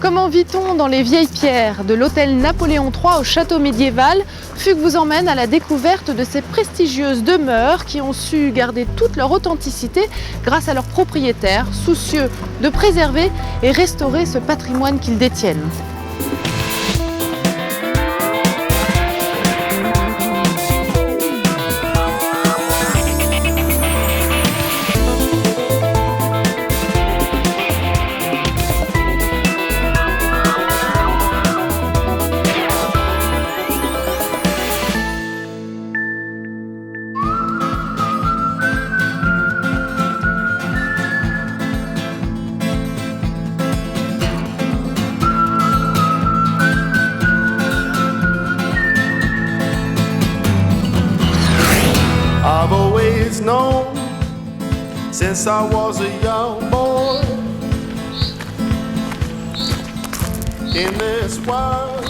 Comment vit-on dans les vieilles pierres de l'hôtel Napoléon III au château médiéval? Fugue vous emmène à la découverte de ces prestigieuses demeures qui ont su garder toute leur authenticité grâce à leurs propriétaires, soucieux de préserver et restaurer ce patrimoine qu'ils détiennent. I've always known since I was a young boy in this world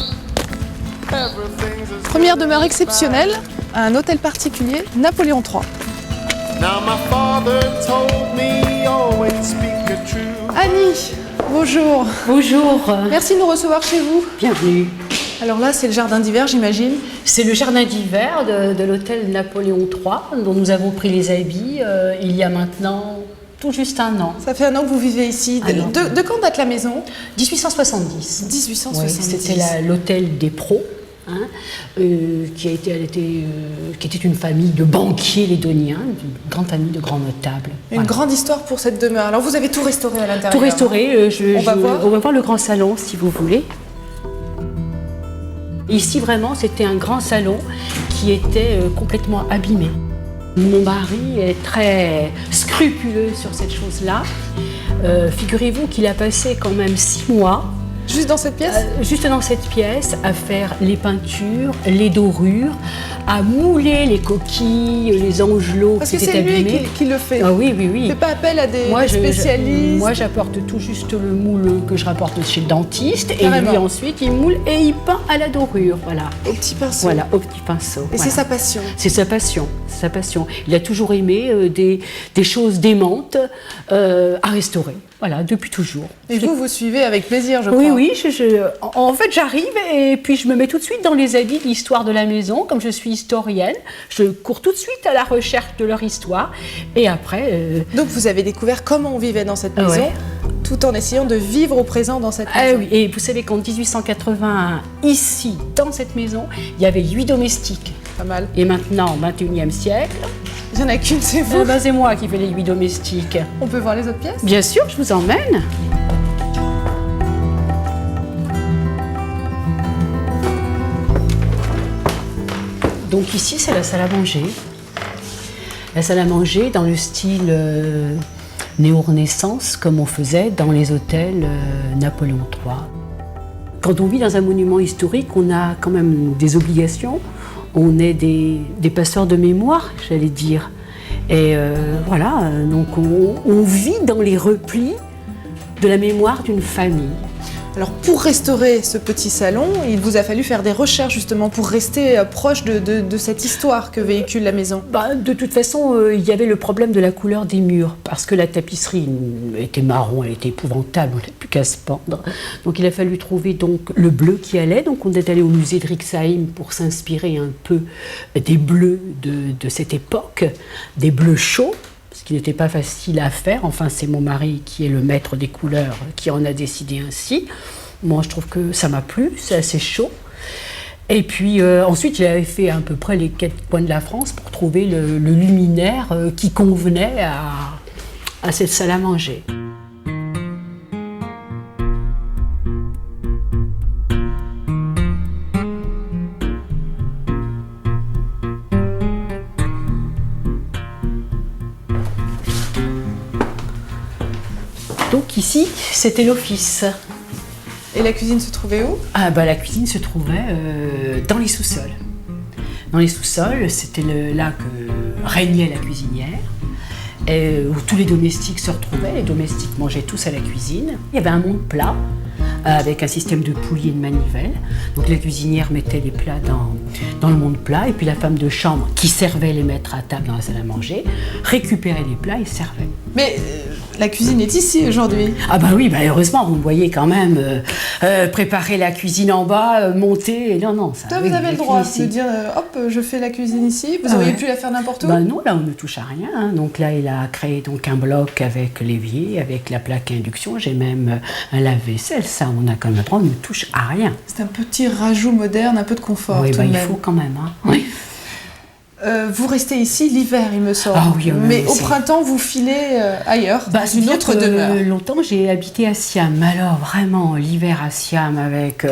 everything's as Première demeure exceptionnelle à un hôtel particulier, Napoléon III. now my father told me always speak the truth. Annie, bonjour. Bonjour, Merci de nous recevoir chez vous. bienvenue. Alors là, c'est le jardin d'hiver, j'imagine. C'est le jardin d'hiver de l'hôtel Napoléon III, dont nous avons pris les habits il y a maintenant tout juste un an. Ça fait un an que vous vivez ici. Un an. De quand date la maison? 1870. 1870. Oui, c'était l'hôtel des pros, hein, qui était une famille de banquiers lédoniens, une grande famille de grands notables. Une Voilà. grande histoire pour cette demeure. Alors vous avez tout restauré à l'intérieur. Tout restauré, On va voir. on va voir le grand salon si vous voulez. Ici vraiment c'était un grand salon qui était complètement abîmé. Mon mari est très scrupuleux sur cette chose-là. Figurez-vous qu'il a passé quand même 6 mois Juste dans cette pièce? juste dans cette pièce à faire les peintures, les dorures, à mouler les coquilles, les angelots Parce que qui étaient c'est lui abîmés. qui le fait. Ah oui, oui, oui. Il fait pas appel à des Moi, spécialistes. moi, j'apporte tout juste le moule que je rapporte chez le dentiste et Carrément. lui ensuite il moule et il peint à la dorure, voilà. Au petit pinceau. Voilà, au petit pinceau. Et voilà. c'est sa passion. C'est sa passion, sa passion. Il a toujours aimé des choses démentes à restaurer, voilà, depuis toujours. Et vous suivez avec plaisir, je Oui, crois. oui, en fait j'arrive et puis je me mets tout de suite dans les habits de l'histoire de la maison, comme je suis historienne, je cours tout de suite à la recherche de leur histoire et après... Donc vous avez découvert comment on vivait dans cette maison, Ouais. tout en essayant de vivre au présent dans cette Ah maison. oui, et vous savez qu'en 1881, ici, dans cette maison, il y avait 8 domestiques. Pas mal. Et maintenant, au XXIe siècle, Il n'y en a qu'une, c'est vous. c'est moi qui fais les 8 domestiques. On peut voir les autres pièces? Bien sûr, je vous emmène. Donc ici, c'est la salle à manger. La salle à manger dans le style néo-renaissance, comme on faisait dans les hôtels Napoléon III. Quand on vit dans un monument historique, on a quand même des obligations. On est des passeurs de mémoire, j'allais dire. Et voilà, donc on vit dans les replis de la mémoire d'une famille. Alors pour restaurer ce petit salon, il vous a fallu faire des recherches justement pour rester proche de cette histoire que véhicule la maison. Bah, de toute façon, il y avait le problème de la couleur des murs, parce que la tapisserie était marron, elle était épouvantable, on n'avait plus qu'à se pendre. Donc il a fallu trouver donc le bleu qui allait. Donc on est allé au musée de Rixheim pour s'inspirer un peu des bleus de cette époque, des bleus chauds, ce qui n'était pas facile à faire. Enfin, c'est mon mari qui est le maître des couleurs qui en a décidé ainsi. Moi, je trouve que ça m'a plu, c'est assez chaud. Et puis ensuite, j'avais fait à peu près les 4 coins de la France pour trouver le luminaire qui convenait à cette salle à manger. Donc ici, c'était l'office. Et la cuisine se trouvait où? Ah bah la cuisine se trouvait dans les sous-sols. Dans les sous-sols, c'était là que régnait la cuisinière, où tous les domestiques se retrouvaient. Les domestiques mangeaient tous à la cuisine. Il y avait un monde plat avec un système de poulies et de manivelle. Donc la cuisinière mettait les plats dans le monde plat, et puis la femme de chambre qui servait les mettre à table dans la salle à manger, récupérait les plats et servait. Mais la cuisine est ici aujourd'hui. Ah bah oui, bah heureusement, vous me voyez quand même préparer la cuisine en bas, monter, et non, ça... Toi, oui, vous avez le droit de dire, hop, je fais la cuisine ici. Vous auriez pu la faire n'importe où. Bah non, là on ne touche à rien. Hein. Donc là, il a créé donc un bloc avec l'évier, avec la plaque à induction. J'ai même un lave-vaisselle. Ça, on a quand même à prendre, on ne touche à rien. C'est un petit rajout moderne, un peu de confort. Oui, tout bah, de il même. faut quand même. Hein. Oui. Vous restez ici l'hiver, il me semble. Ah oui, mais au printemps, vous filez ailleurs, dans une autre demeure. Longtemps, j'ai habité à Siam. Alors vraiment, l'hiver à Siam avec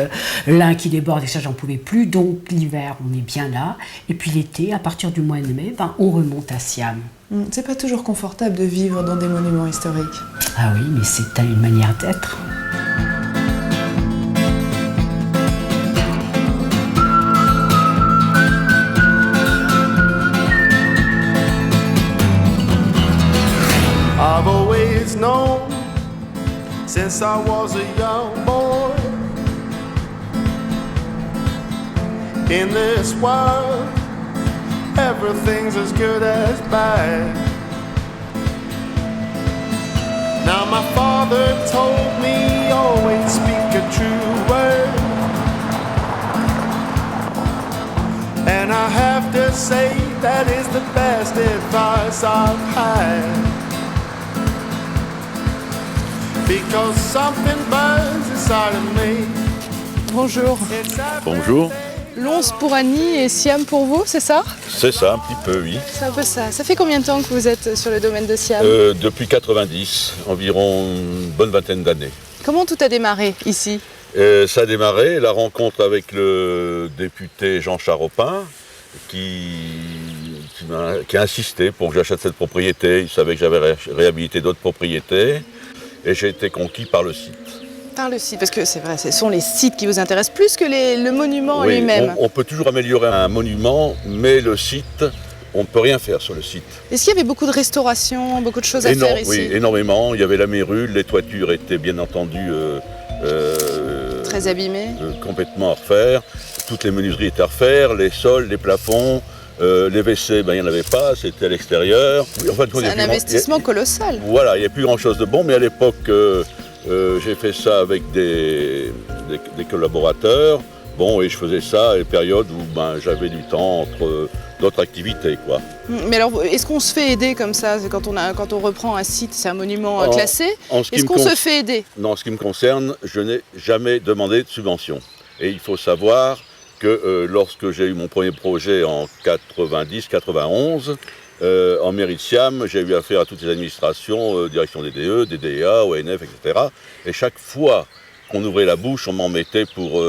l'un qui déborde, et ça, j'en pouvais plus. Donc l'hiver, on est bien là. Et puis l'été, à partir du mois de mai, on remonte à Siam. C'est pas toujours confortable de vivre dans des monuments historiques. Ah oui, mais c'est une manière d'être. I've always known since I was a young boy in this world everything's as good as bad. Now my father told me always speak a true word, and I have to say that is the best advice I've had. Because something burns inside of me. Bonjour. Bonjour. Lons pour Annie et Siam pour vous, c'est ça? C'est ça, un petit peu, oui. C'est un peu ça. Ça fait combien de temps que vous êtes sur le domaine de Siam? Depuis 90, environ une bonne vingtaine d'années. Comment tout a démarré ici? Ça a démarré, la rencontre avec le député Jean Charopin, qui a insisté pour que j'achète cette propriété. Il savait que j'avais réhabilité d'autres propriétés. Et j'ai été conquis par le site. Par le site, parce que c'est vrai, ce sont les sites qui vous intéressent plus que le monument Oui, lui-même. on peut toujours améliorer un monument, mais le site, on ne peut rien faire sur le site. Est-ce qu'il y avait beaucoup de restauration, beaucoup de choses à faire ici? Oui, énormément. Il y avait la mérule, les toitures étaient bien entendu très abîmées. Complètement à refaire. Toutes les menuiseries étaient à refaire, les sols, les plafonds. Les WC, il n'y en avait pas, c'était à l'extérieur. Enfin, c'est un investissement colossal. Voilà, il n'y a plus grand-chose de bon, mais à l'époque, j'ai fait ça avec des collaborateurs. Bon, et je faisais ça à une période où j'avais du temps entre d'autres activités, quoi. Mais alors, est-ce qu'on se fait aider comme ça quand on reprend un site, c'est un monument classé? Est-ce qu'on se fait aider? Non, en ce qui me concerne, je n'ai jamais demandé de subvention. Et il faut savoir que lorsque j'ai eu mon premier projet en 90-91, en mairie de Siam, j'ai eu affaire à toutes les administrations, direction des DE, des DEA, ONF, etc. Et chaque fois qu'on ouvrait la bouche, on m'en mettait pour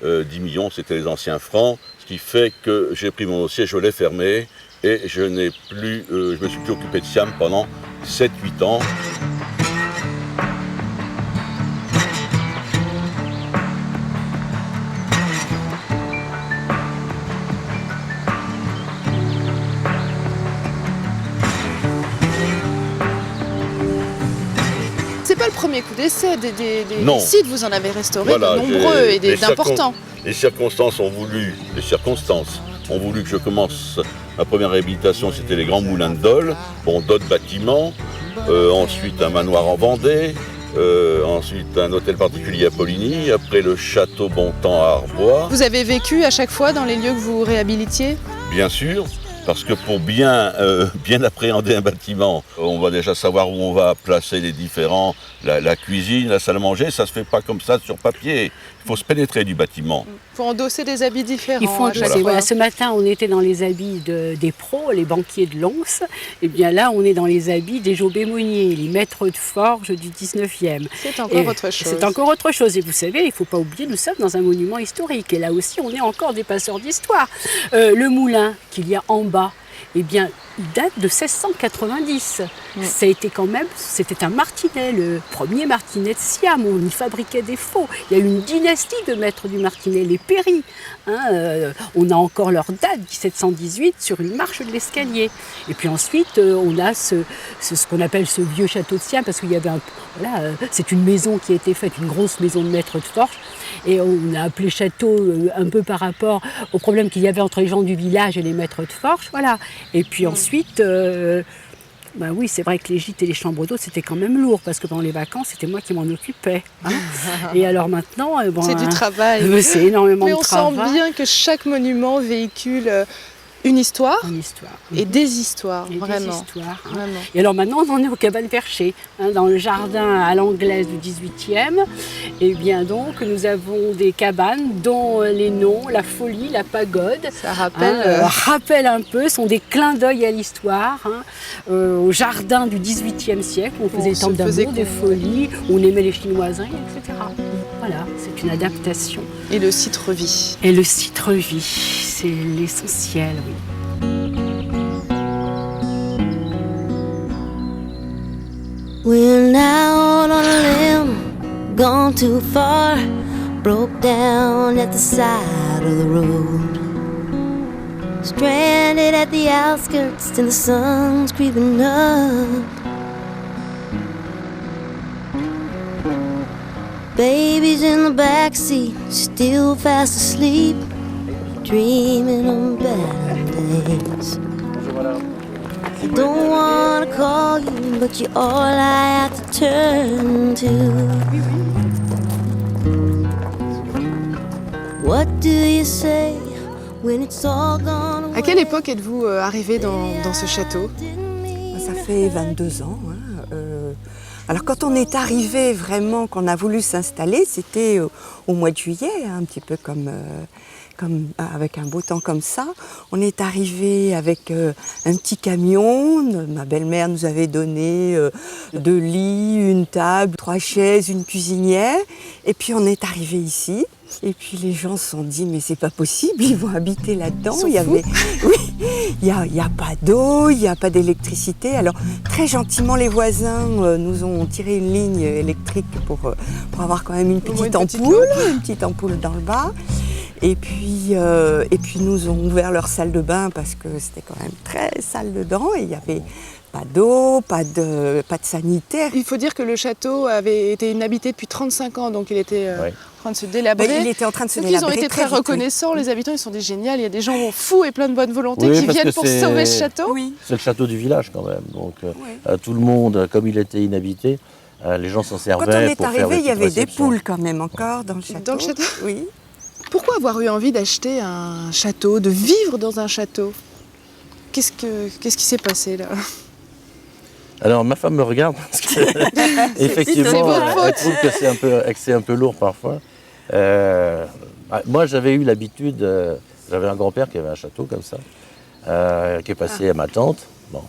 10 millions, c'était les anciens francs, ce qui fait que j'ai pris mon dossier, je l'ai fermé, et je me suis plus occupé de Siam pendant 7-8 ans. C'est pas le premier coup d'essai, des sites, vous en avez restauré de nombreux et d'importants. Les circonstances ont voulu que je commence ma première réhabilitation, c'était les grands moulins de Dole, d'autres bâtiments, ensuite un manoir en Vendée, ensuite un hôtel particulier à Poligny, après le château Bontemps à Arbois. Vous avez vécu à chaque fois dans les lieux que vous réhabilitiez? Bien sûr. Parce que pour bien appréhender un bâtiment, on va déjà savoir où on va placer les différents, la cuisine, la salle à manger, ça ne se fait pas comme ça sur papier. Il faut se pénétrer du bâtiment. Il faut endosser des habits différents. Il faut endosser. Voilà, ce matin, on était dans les habits des pros, les banquiers de Lons. Et bien là, on est dans les habits des Jobé-Monnier, les maîtres de forge du 19e. C'est encore autre chose. C'est encore autre chose. Et vous savez, il ne faut pas oublier, nous sommes dans un monument historique. Et là aussi, on est encore des passeurs d'histoire. Le moulin qu'il y a en bas, eh bien, date de 1690. Ça a été quand même, c'était un martinet, le premier martinet de Siam. On y fabriquait des faux. Il y a eu une dynastie de maîtres du martinet, les Péry. On a encore leur date, 1718, sur une marche de l'escalier. Et puis ensuite, on a ce qu'on appelle ce vieux château de Siam, parce qu'il y avait c'est une maison qui a été faite, une grosse maison de maître de forge. Et on a appelé château un peu par rapport au problème qu'il y avait entre les gens du village et les maîtres de forge. Voilà. Et puis ensuite, oui, c'est vrai que les gîtes et les chambres d'hôtes, c'était quand même lourd, parce que pendant les vacances, c'était moi qui m'en occupais. Et alors maintenant... c'est du travail. C'est énormément de travail. Mais on sent bien que chaque monument véhicule une histoire. Une histoire. Et des histoires, Et vraiment. des histoires, hein. Vraiment. Et alors maintenant, on en est aux cabanes perchées, dans le jardin à l'anglaise du 18e. Et bien donc, nous avons des cabanes dont les noms, la folie, la pagode, Ça rappelle... rappellent un peu, sont des clins d'œil à l'histoire, au jardin du 18e siècle, où on faisait des temples d'amour, des folies, où on aimait les chinoiseries, etc. Voilà, c'est une adaptation. Et le site revit. Et le site revit, c'est l'essentiel, oui. We're now on a limb, gone too far, broke down at the side of the road. Stranded at the outskirts till the sun's creeping up. Baby's in the backseat, still fast asleep, dreaming of better days. I don't wanna call you, but you're all I have to turn to. What do you say when it's all gone away? À quelle époque êtes-vous arrivé dans ce château? Ça fait 22 ans. Alors quand on est arrivé vraiment, qu'on a voulu s'installer, c'était au mois de juillet, un petit peu comme avec un beau temps comme ça. On est arrivé avec un petit camion. Ma belle-mère nous avait donné 2 lits, une table, 3 chaises, une cuisinière. Et puis on est arrivé ici. Et puis les gens se sont dit, mais c'est pas possible, ils vont habiter là-dedans. Il y a pas d'eau, il n'y a pas d'électricité. Alors très gentiment, les voisins nous ont tiré une ligne électrique pour avoir quand même une petite ampoule dans le bas. Et puis nous ont ouvert leur salle de bain parce que c'était quand même très sale dedans et il n'y avait pas d'eau, pas de sanitaire. Il faut dire que le château avait été inhabité depuis 35 ans, donc il était en train de se délabrer. Il était en train de se donc délabrer. ils ont été très reconnaissants, les habitants, ils sont des géniaux. Il y a des gens fous et plein de bonne volonté Oui, qui parce viennent que pour c'est- sauver ce château. Oui. C'est le château du village quand même. Donc tout le monde, comme il était inhabité, les gens s'en servaient Quand on est pour faire arrivé, des il y avait petites des réceptions. poules quand même encore dans le château. Dans le château? Oui. Pourquoi avoir eu envie d'acheter un château, de vivre dans un château? Qu'est-ce qui s'est passé là? Alors ma femme me regarde parce que C'est effectivement, votre faute. elle trouve que c'est un peu lourd parfois. Moi j'avais eu l'habitude, j'avais un grand-père qui avait un château comme ça, qui est passé à ma tante. Bon.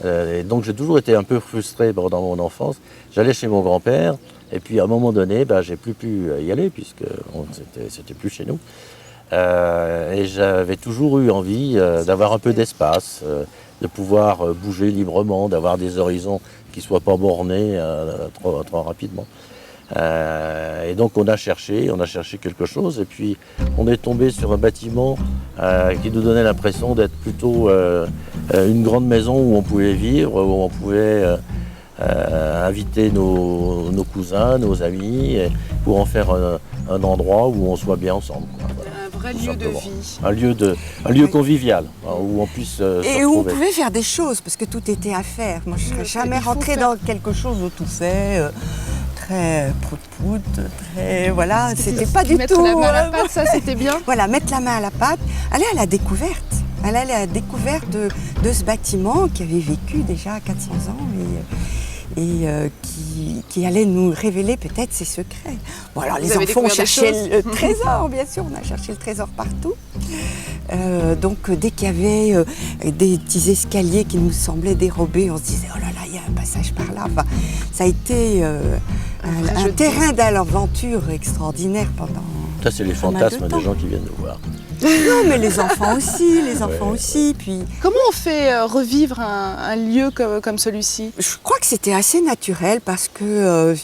Et donc j'ai toujours été un peu frustré dans mon enfance. J'allais chez mon grand-père et puis à un moment donné, j'ai plus pu y aller puisque c'était plus chez nous. Et j'avais toujours eu envie d'avoir un peu d'espace, de pouvoir bouger librement, d'avoir des horizons qui ne soient pas bornés trop rapidement. Et donc on a cherché quelque chose et puis on est tombé sur un bâtiment qui nous donnait l'impression d'être plutôt une grande maison où on pouvait vivre, où on pouvait inviter nos cousins, nos amis, pour en faire un endroit où on soit bien ensemble, quoi. Voilà. Un vrai Tout lieu de simplement. vie. Un lieu convivial, où on puisse se Et où on retrouver. pouvait faire des choses, parce que tout était à faire. Moi, je ne serais jamais rentrée dans quelque chose de tout fait, très prout-prout, très... Voilà, c'était pas du Mettre tout... la main à la pâte, ça c'était bien. Voilà, mettre la main à la pâte, aller à la découverte. Aller à la découverte de ce bâtiment qui avait vécu déjà 400 ans et qui allait nous révéler peut-être ses secrets. Bon, alors les avez enfants ont découvert des cherché choses le trésor, bien sûr, on a cherché le trésor partout. Donc dès qu'il y avait des petits escaliers qui nous semblaient dérobés, on se disait oh là là, il y a un passage par là. Enfin, ça a été un terrain d'aventure extraordinaire pendant... Ça, c'est les pas mal de fantasmes temps. des gens qui viennent nous voir. Non, mais les enfants aussi, puis... Comment on fait revivre un lieu comme celui-ci? Je crois que c'était assez naturel parce que,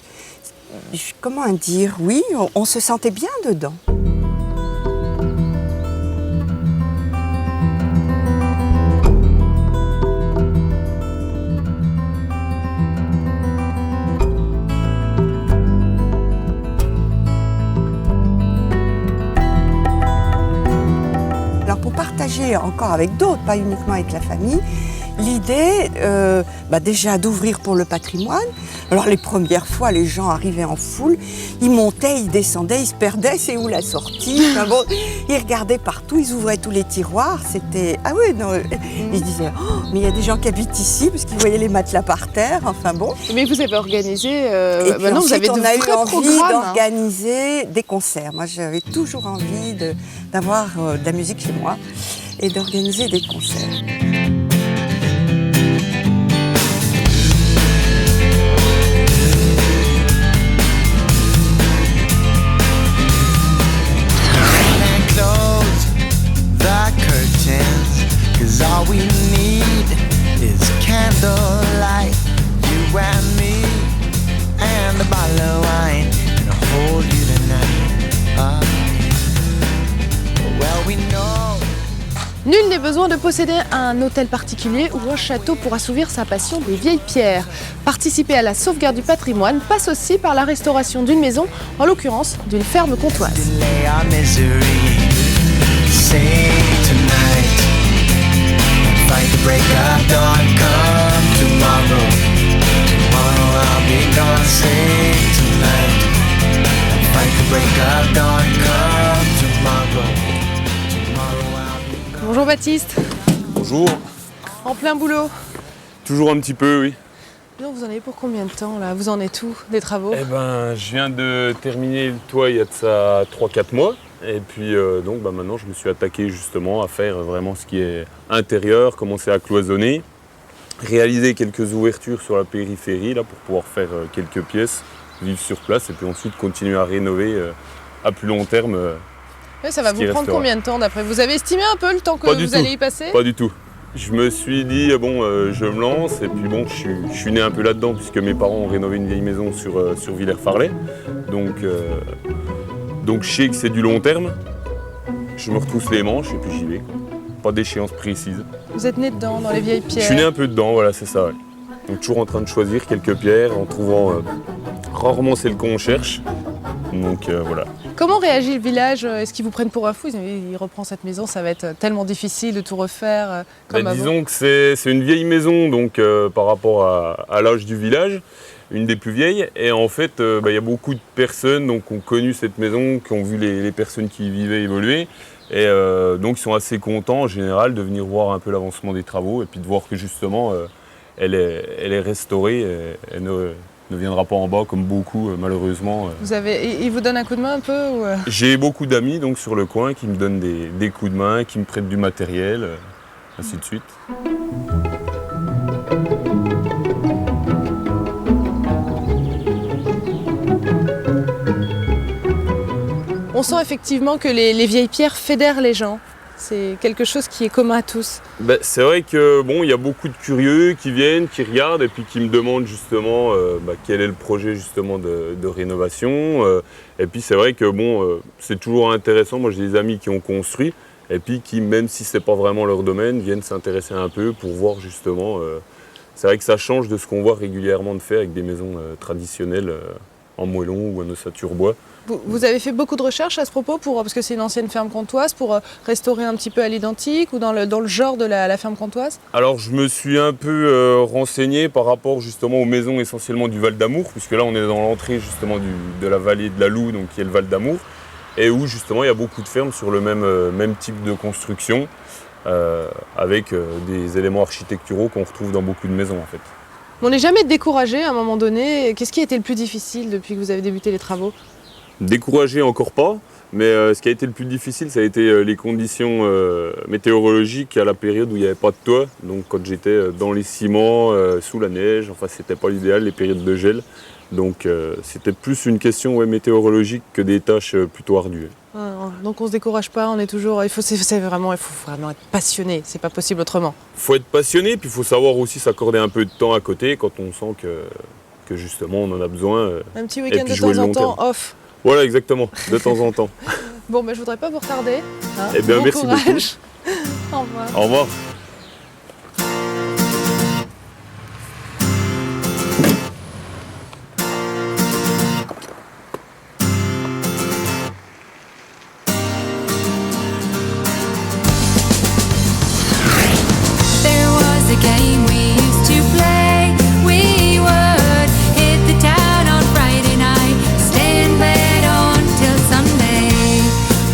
comment dire, oui, on se sentait bien dedans. Alors pour partager encore avec d'autres, pas uniquement avec la famille, l'idée, déjà d'ouvrir pour le patrimoine. Alors les premières fois, les gens arrivaient en foule, ils montaient, ils descendaient, ils se perdaient, c'est où la sortie? Enfin bon, ils regardaient partout, ils ouvraient tous les tiroirs, c'était... Ah oui, non, ils disaient, oh, mais il y a des gens qui habitent ici, parce qu'ils voyaient les matelas par terre, enfin bon. Mais vous avez organisé... Et puis maintenant, ensuite, vous avez on a eu vrais envie programmes, hein. d'organiser des concerts. Moi, j'avais toujours envie d'avoir de la musique chez moi et d'organiser des concerts. Cause all we need is candlelight, you and me, and a bottle of wine, and I'll hold you tonight. Well, we know. Nul n'est besoin de posséder un hôtel particulier ou un château pour assouvir sa passion des vieilles pierres. Participer à la sauvegarde du patrimoine passe aussi par la restauration d'une maison, en l'occurrence d'une ferme comtoise. Delay our misery. Say tonight, fight the break of dawn, come tomorrow. Tomorrow I'll be gone. Say tonight, fight the break of dawn, come tomorrow. Tomorrow I'll be gone. Bonjour Baptiste, Bonjour. en plein boulot. Toujours un petit peu, oui. Donc, vous en avez pour combien de temps là? Vous en êtes où des travaux? Eh ben, je viens de terminer le toit il y a de ça 3-4 mois. Et puis donc maintenant je me suis attaqué justement à faire vraiment ce qui est intérieur, commencer à cloisonner, réaliser quelques ouvertures sur la périphérie là, pour pouvoir faire quelques pièces, vivre sur place et puis ensuite continuer à rénover à plus long terme. Ouais, ça va ce qui vous prendre restera. combien de temps d'après? Vous avez estimé un peu le temps que Pas du vous tout. allez y passer? Pas du tout. Je me suis dit, bon, je me lance et puis bon, je suis né un peu là-dedans puisque mes parents ont rénové une vieille maison sur Villers-Farlay. Donc je sais que c'est du long terme. Je me retrousse les manches et puis j'y vais. Pas d'échéance précise. Vous êtes né dedans, dans les vieilles Je pierres? suis né un peu dedans, voilà, c'est ça. Ouais. Donc toujours en train de choisir quelques pierres, en trouvant rarement celles qu'on cherche. Donc voilà. Comment réagit le village? Est-ce qu'ils vous prennent pour un fou? Ils disent, il reprend cette maison, ça va être tellement difficile de tout refaire comme avant. Disons que c'est une vieille maison, donc par rapport à l'âge du village, une des plus vieilles. Et en fait, il y a beaucoup de personnes donc, qui ont connu cette maison, qui ont vu les personnes qui y vivaient évoluer. Et donc ils sont assez contents en général de venir voir un peu l'avancement des travaux et puis de voir que justement elle est restaurée, elle ne viendra pas en bas comme beaucoup malheureusement. Ils vous donnent un coup de main un peu ou... J'ai beaucoup d'amis donc sur le coin qui me donnent des coups de main, qui me prêtent du matériel, ainsi de suite. On sent effectivement que les vieilles pierres fédèrent les gens. C'est quelque chose qui est commun à tous. C'est vrai que bon, il y a beaucoup de curieux qui viennent, qui regardent et puis qui me demandent justement quel est le projet justement de rénovation. Et puis c'est vrai que bon, c'est toujours intéressant. Moi j'ai des amis qui ont construit et puis qui, même si c'est pas vraiment leur domaine, viennent s'intéresser un peu pour voir justement. C'est vrai que ça change de ce qu'on voit régulièrement de fait avec des maisons traditionnelles en moellon ou en ossature bois. Vous avez fait beaucoup de recherches à ce propos, parce que c'est une ancienne ferme comtoise, pour restaurer un petit peu à l'identique ou dans le genre de la ferme comtoise? Alors je me suis un peu renseigné par rapport justement aux maisons essentiellement du Val d'Amour, puisque là on est dans l'entrée justement de la vallée de la Loue, donc qui est le Val d'Amour, et où justement il y a beaucoup de fermes sur le même type de construction, avec des éléments architecturaux qu'on retrouve dans beaucoup de maisons en fait. On n'est jamais découragé à un moment donné. Qu'est-ce qui a été le plus difficile depuis que vous avez débuté les travaux? Découragé encore pas, mais ce qui a été le plus difficile, ça a été les conditions météorologiques à la période où il n'y avait pas de toit. Donc quand j'étais dans les ciments, sous la neige, enfin c'était pas l'idéal, les périodes de gel. Donc c'était plus une question météorologique que des tâches plutôt ardues. En Donc on se décourage pas, on est toujours. Il faut vraiment être passionné. C'est pas possible autrement. Faut être passionné, puis il faut savoir aussi s'accorder un peu de temps à côté quand on sent que justement on en a besoin. Un petit et week-end puis de jouer temps le en long temps, terme. off. Voilà, exactement, de temps en temps. Bon, je voudrais pas vous retarder. Hein. Eh bien, Bon merci courage. Au revoir. Au revoir. There was a game we used to play. We would hit the town on Friday night, stay in bed until Sunday.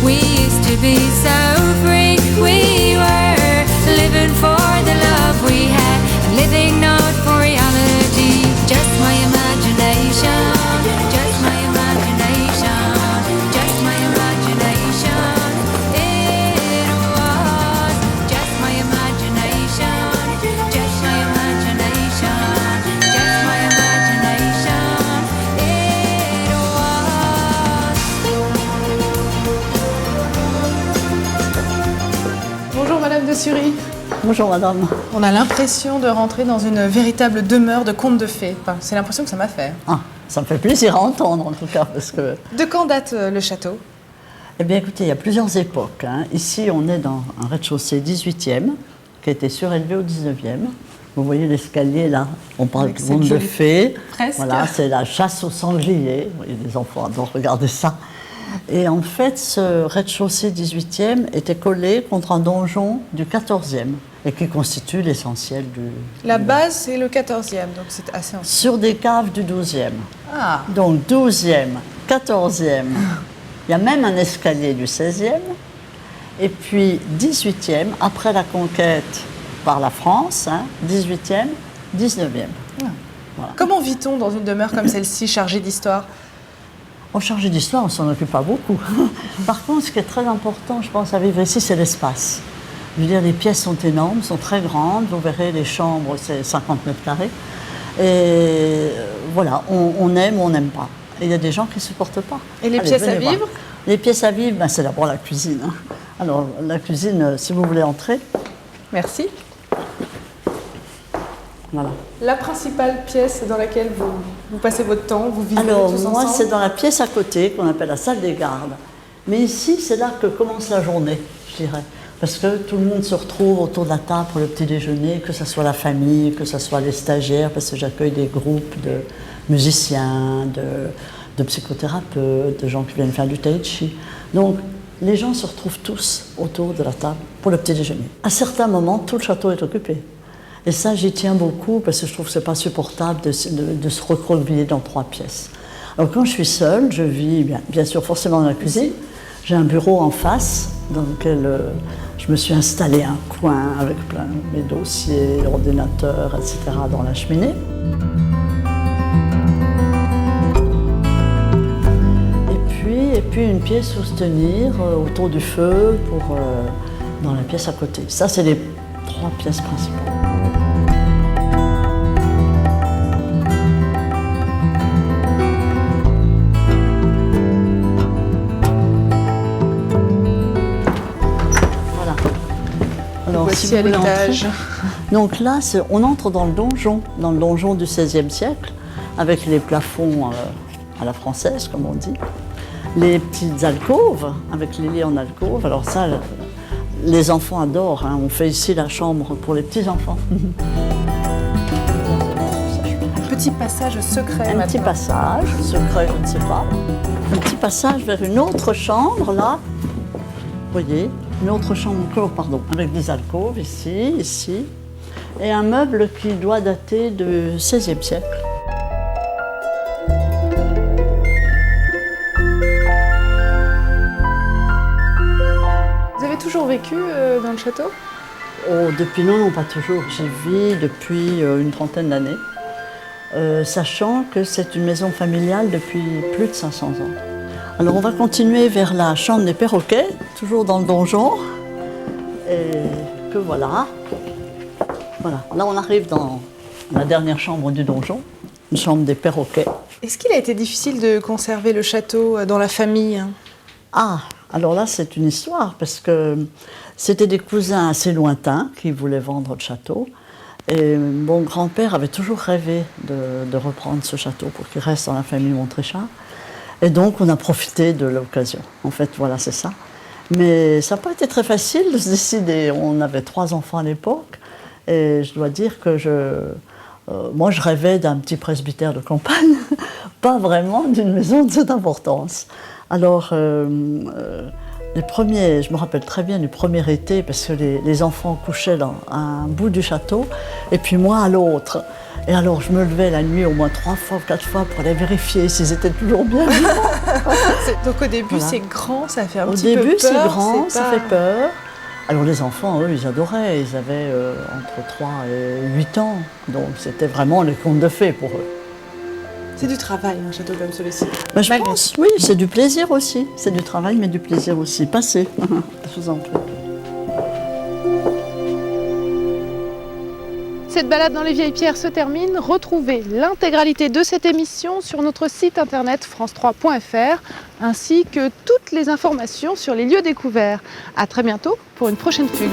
We used to be so free. We were living for the love we had, living not for reality. Just my imagination, just my imagination, just my imagination. It was just my imagination, just my imagination, just my imagination. It was. Bonjour Madame de Sury. Bonjour madame. On a l'impression de rentrer dans une véritable demeure de contes de fées. Enfin, c'est l'impression que ça m'a fait. Ah, ça me fait plaisir à entendre en tout cas parce que... De quand date le château? Eh bien écoutez, il y a plusieurs époques. Ici on est dans un rez-de-chaussée 18e qui a été surélevé au 19e. Vous voyez l'escalier là, on parle Avec de cette contes de jolie fées. fresque. Voilà, c'est la chasse aux sangliers. Vous voyez, les enfants adorent regarder ça. Et en fait, ce rez-de-chaussée 18e était collé contre un donjon du 14e et qui constitue l'essentiel du... La base, c'est le 14e, donc c'est assez ancien. Sur des caves du 12e. Ah, Donc 12e, 14e, il y a même un escalier du 16e, et puis 18e, après la conquête par la France, 18e, 19e. comment vit-on dans une demeure comme celle-ci, chargée d'histoire? En chargé d'histoire, on ne s'en occupe pas beaucoup. Par contre, ce qui est très important, je pense, à vivre ici, c'est l'espace. Je veux dire, les pièces sont énormes, sont très grandes. Vous verrez, les chambres, c'est 50 mètres carrés. Et voilà, on aime ou on n'aime pas. Et il y a des gens qui ne supportent pas. Et les Allez, pièces à venez voir. vivre? Les pièces à vivre, ben, c'est d'abord la cuisine. Alors, la cuisine, si vous voulez entrer, Merci. voilà. La principale pièce dans laquelle vous passez votre temps, vous vivez Alors, tous moi, ensemble? c'est dans la pièce à côté, qu'on appelle la salle des gardes. Mais ici, c'est là que commence la journée, je dirais. Parce que tout le monde se retrouve autour de la table pour le petit déjeuner, que ce soit la famille, que ce soit les stagiaires, parce que j'accueille des groupes de musiciens, de psychothérapeutes, de gens qui viennent faire du tai chi. Donc, les gens se retrouvent tous autour de la table pour le petit déjeuner. À certains moments, tout le château est occupé. Et ça, j'y tiens beaucoup parce que je trouve que ce n'est pas supportable de se recroqueviller dans 3 pièces. Alors quand je suis seule, je vis bien sûr forcément dans la cuisine. J'ai un bureau en face dans lequel je me suis installée un coin avec plein de mes dossiers, ordinateurs, etc. dans la cheminée. Et puis une pièce où se tenir autour du feu dans la pièce à côté. Ça, c'est les 3 pièces principales. Voilà. Alors, Voici si vous à voulez l'étage. entrer. Donc là, on entre dans le donjon du XVIe siècle, avec les plafonds à la française, comme on dit. Les petites alcôves, avec les lits en alcôve. Alors ça, les enfants adorent. On fait ici la chambre pour les petits-enfants. Petit passage secret Un petit maintenant. passage, secret, je ne sais pas. Un petit passage vers une autre chambre, là. Vous voyez, une autre chambre encore, pardon, avec des alcôves, ici. Et un meuble qui doit dater du XVIe siècle. Vous avez toujours vécu dans le château? Oh, depuis non, pas toujours. J'y vis depuis une trentaine d'années, sachant que c'est une maison familiale depuis plus de 500 ans. Alors on va continuer vers la chambre des perroquets, toujours dans le donjon. Et que voilà. Voilà, là on arrive dans la dernière chambre du donjon, une chambre des perroquets. Est-ce qu'il a été difficile de conserver le château dans la famille? Ah, Alors là, c'est une histoire, parce que c'était des cousins assez lointains qui voulaient vendre le château. Et mon grand-père avait toujours rêvé de reprendre ce château pour qu'il reste dans la famille Montréchard. Et donc, on a profité de l'occasion. En fait, voilà, c'est ça. Mais ça n'a pas été très facile de se décider. On avait 3 enfants à l'époque. Et je dois dire que moi, je rêvais d'un petit presbytère de campagne, pas vraiment d'une maison de cette importance. Alors, je me rappelle très bien du premier été, parce que les enfants couchaient dans un bout du château, et puis moi à l'autre. Et alors, je me levais la nuit au moins 3 fois, 4 fois pour aller vérifier s'ils étaient toujours bien vivants. Donc au début, Voilà. c'est grand, ça fait un petit peu Au début, peur. c'est grand, ça pas- fait peur. Alors les enfants, eux, ils adoraient. Ils avaient entre 3 et 8 ans. Donc c'était vraiment les contes de fées pour eux. C'est du travail, un château comme celui-ci. Ben, je Malgré pense, oui, c'est du plaisir aussi. C'est du travail, mais du plaisir aussi. Passez. Je vous en prie. Cette balade dans les vieilles pierres se termine. Retrouvez l'intégralité de cette émission sur notre site internet france3.fr ainsi que toutes les informations sur les lieux découverts. À très bientôt pour une prochaine fugue.